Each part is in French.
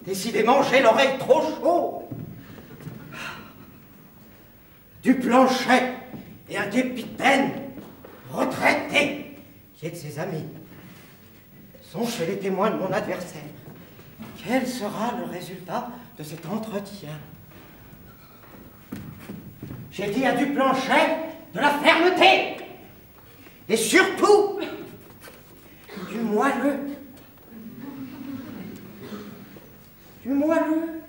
Décidément, j'ai l'oreille trop chaude. Du Planchet et un capitaine retraité, qui est de ses amis, sont chez les témoins de mon adversaire. Quel sera le résultat de cet entretien? J'ai dit à du Planchet de la fermeté et surtout du moelleux. Du moelleux.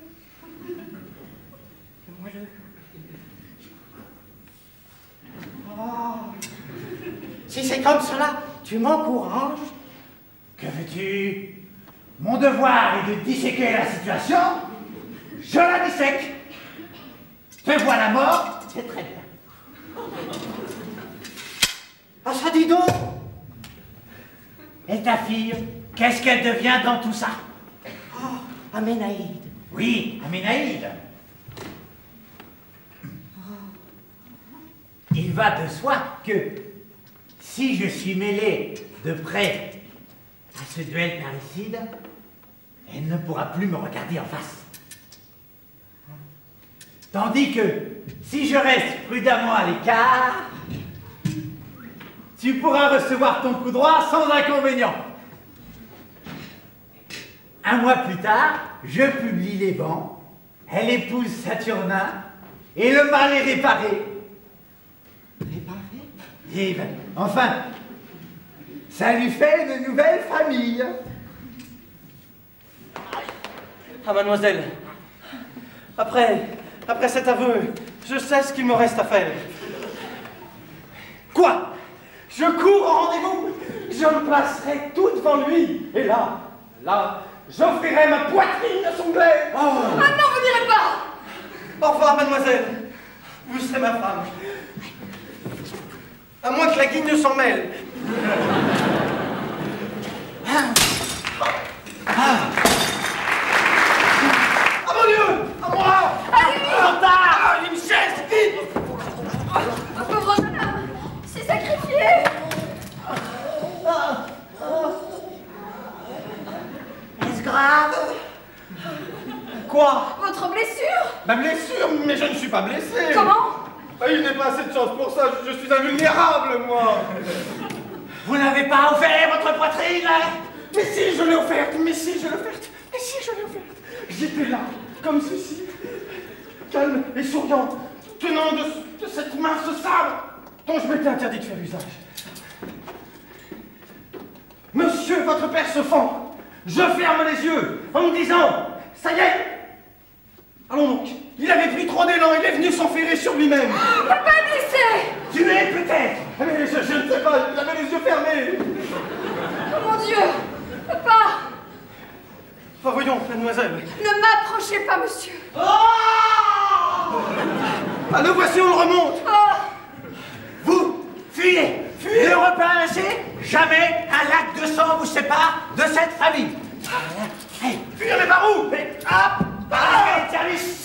Du moelleux. Oh. Si c'est comme cela, tu m'encourages. Que veux-tu? Mon devoir est de disséquer la situation. Je la dissèque. Te voilà mort, c'est très bien. Ah, ça dit donc. Et ta fille, qu'est-ce qu'elle devient dans tout ça? Ah, Aménaïde. Oui, Aménaïde. Il va de soi que si je suis mêlé de près à ce duel parricide, elle ne pourra plus me regarder en face. Tandis que si je reste prudemment à l'écart, tu pourras recevoir ton coup droit sans inconvénient. Un mois plus tard, je publie les bans, elle épouse Saturnin, et le mal est réparé. Réparé? Et ben, enfin, ça lui fait une nouvelle famille. Ah, mademoiselle, après cet aveu, je sais ce qu'il me reste à faire. Quoi? Je cours au rendez-vous, je me placerai tout devant lui, et là, j'offrirai ma poitrine à son glaive. Ah non, vous n'irez pas! Au revoir, mademoiselle. Vous serez ma femme. À moins que la guigne ne s'en mêle. Ah mon Dieu! À moi! Allez! Une chaise, vite! Un pauvre jeune homme s'est sacrifié! Est-ce grave? Quoi? Votre blessure? Ma blessure? Mais je ne suis pas blessé! Comment? Il n'est pas assez de chance pour ça, je suis invulnérable, moi! Vous n'avez pas offert votre poitrine, hein? Mais si, je l'ai offerte! Mais si, je l'ai offerte! Mais si, je l'ai offerte! J'étais là, comme ceci, calme et souriant, tenant de cette mince sabre dont je m'étais interdit de faire usage. Monsieur, votre père se fend. Je ferme les yeux en me disant, ça y est! Allons donc, il avait pris trop d'élan, il est venu s'enferrer sur lui-même. Papa est blessé! Tué peut-être. Mais je ne sais pas, il avait les yeux fermés. Oh mon Dieu! Papa! Enfin, voyons, mademoiselle. Ne m'approchez pas, monsieur! Ah, le voici, on le remonte. Vous, fuyez. Ne reparaissez jamais un lac de sang vous sépare de cette famille. Hey, Fuyez, mais par où? mais, hop, par l'escalier de service.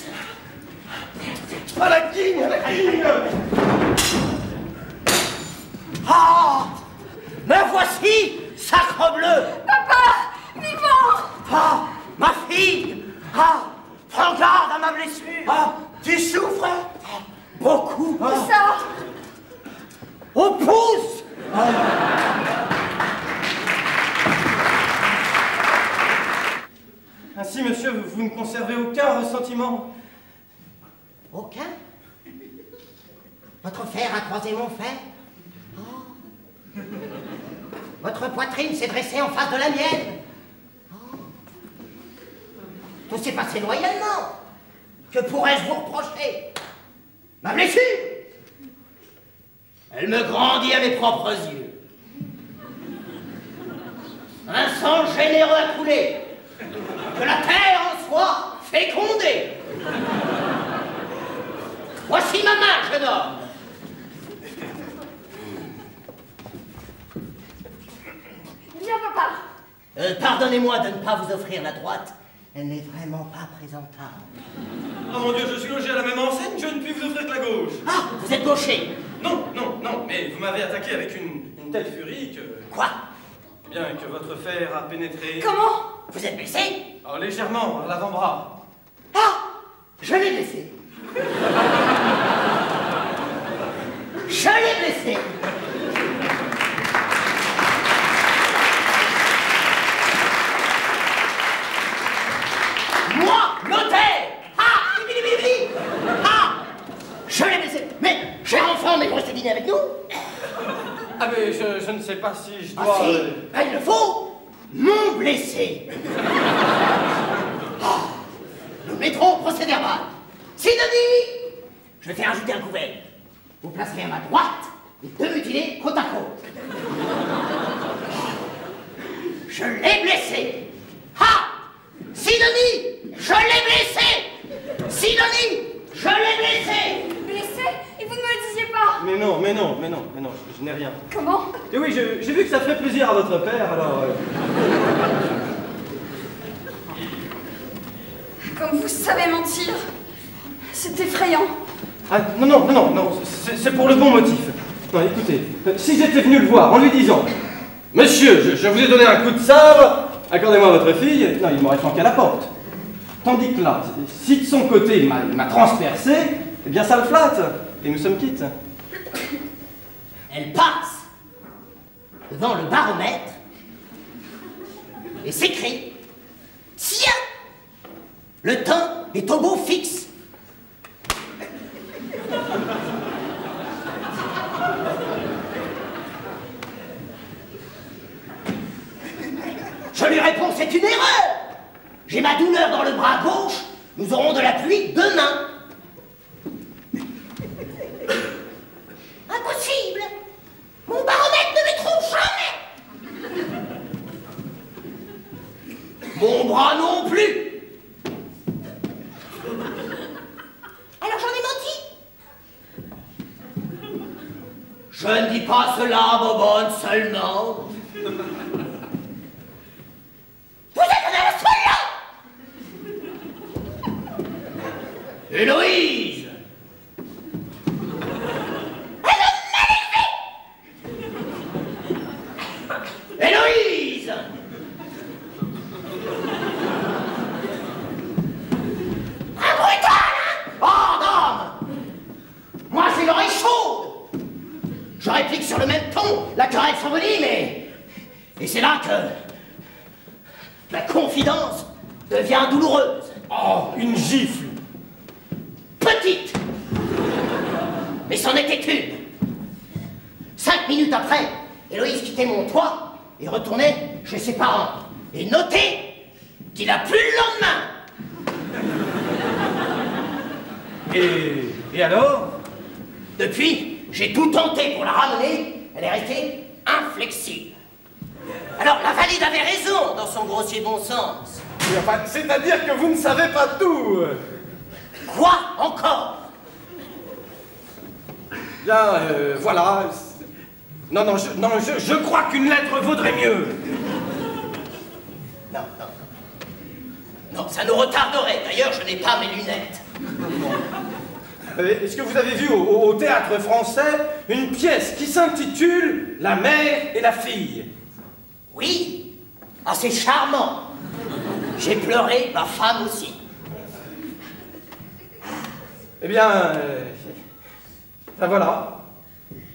À la guigne, à la guigne. Ah! Me voici, sacrebleu! Papa! Vivant! Ah! Ma fille! Ah! Prends garde à ma blessure! Ah! Tu souffres? Ah, beaucoup! Où ça? Au pouce! Ainsi, monsieur, vous ne conservez aucun ressentiment? Aucun? Votre fer a croisé mon fer? Oh. Votre poitrine s'est dressée en face de la mienne? Oh. Tout s'est passé loyalement. Que pourrais-je vous reprocher? Ma blessure? Elle me grandit à mes propres yeux. Un sang généreux a coulé. Que la terre en soit fécondée. Voici ma main, jeune homme. Viens, papa! Pardonnez-moi de ne pas vous offrir la droite. Elle n'est vraiment pas présentable. Oh mon Dieu, je suis logé à la même enseigne, je ne puis vous offrir que la gauche. Ah, vous êtes gaucher. Non, non, non, mais vous m'avez attaqué avec une telle furie que... Quoi? Bien, que votre fer a pénétré... Comment? Vous êtes blessé? Oh, légèrement, à l'avant-bras. Ah! Je l'ai blessé. Je l'ai blessé. Moi, notaire! Ah! Bili! Ah! Je l'ai blessé. Mais, cher enfant, mais vous restez dîner avec nous? Ah, mais je ne sais pas si je Ah dois... si, ben, il le faut. Mon blessé. Ah, nous mettrons au procès verbal. Sidonie, je vais faire ajouter un couvert. Vous placerez à ma droite les deux mutilés côte à côte. Je l'ai blessé. Ah! Sidonie, je l'ai blessé. Sidonie, je l'ai blessé. Blessé? Et vous ne me le disiez pas? Mais non, je n'ai rien. Comment? Et oui, j'ai vu que ça ferait plaisir à votre père, alors... Comme vous savez mentir. C'est effrayant. Ah, non, c'est pour le bon motif. Non, écoutez, si j'étais venu le voir en lui disant « Monsieur, je vous ai donné un coup de sabre, accordez-moi votre fille », non, il m'aurait flanqué à la porte. Tandis que là, si de son côté il m'a transpercé, eh bien ça le flatte, et nous sommes quittes. Elle passe devant le baromètre et s'écrie « Tiens, le temps est au beau fixe !» Je lui réponds, c'est une erreur. J'ai ma douleur dans le bras gauche, nous aurons de la pluie demain. Impossible. Mon baromètre ne me trompe jamais. Mon bras non plus. Alors j'en ai menti. Je ne dis pas cela, bobonne, seulement. Vous êtes un insolent! Héloïse! Un homme mal élevé! Héloïse! Un brutal, hein? Oh, dame! Moi, j'ai l'oreille chaude! Je réplique sur le même ton, la querelle s'envenime, et c'est là que la confidence devient douloureuse. Oh, une gifle! Petite, mais c'en était une. 5 minutes après, Héloïse quittait mon toit et retournait chez ses parents. Et notez qu'il a plu le lendemain. Et alors? Depuis, j'ai tout tenté pour la ramener, elle est restée inflexible. Alors, la valide avait raison dans son grossier bon sens. Enfin, c'est-à-dire que vous ne savez pas tout. Quoi encore? Bien, voilà. Non, je crois qu'une lettre vaudrait mieux. Non, ça nous retarderait. D'ailleurs, je n'ai pas mes lunettes. Est-ce que vous avez vu au théâtre français une pièce qui s'intitule « La mère et la fille » ? Oui, ah, c'est charmant. J'ai pleuré, ma femme aussi. Eh bien, ben voilà.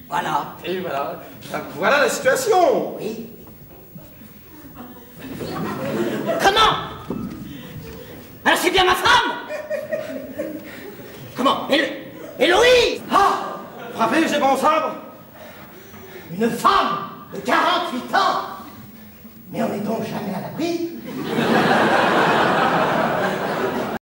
Voilà. Et voilà. Ben voilà la situation. Oui. Comment? Alors c'est bien ma femme? Comment? Héloïse! Ah! Frappez, j'ai mon sabre. Une femme de 48 ans? Mais on n'est donc jamais à l'abri?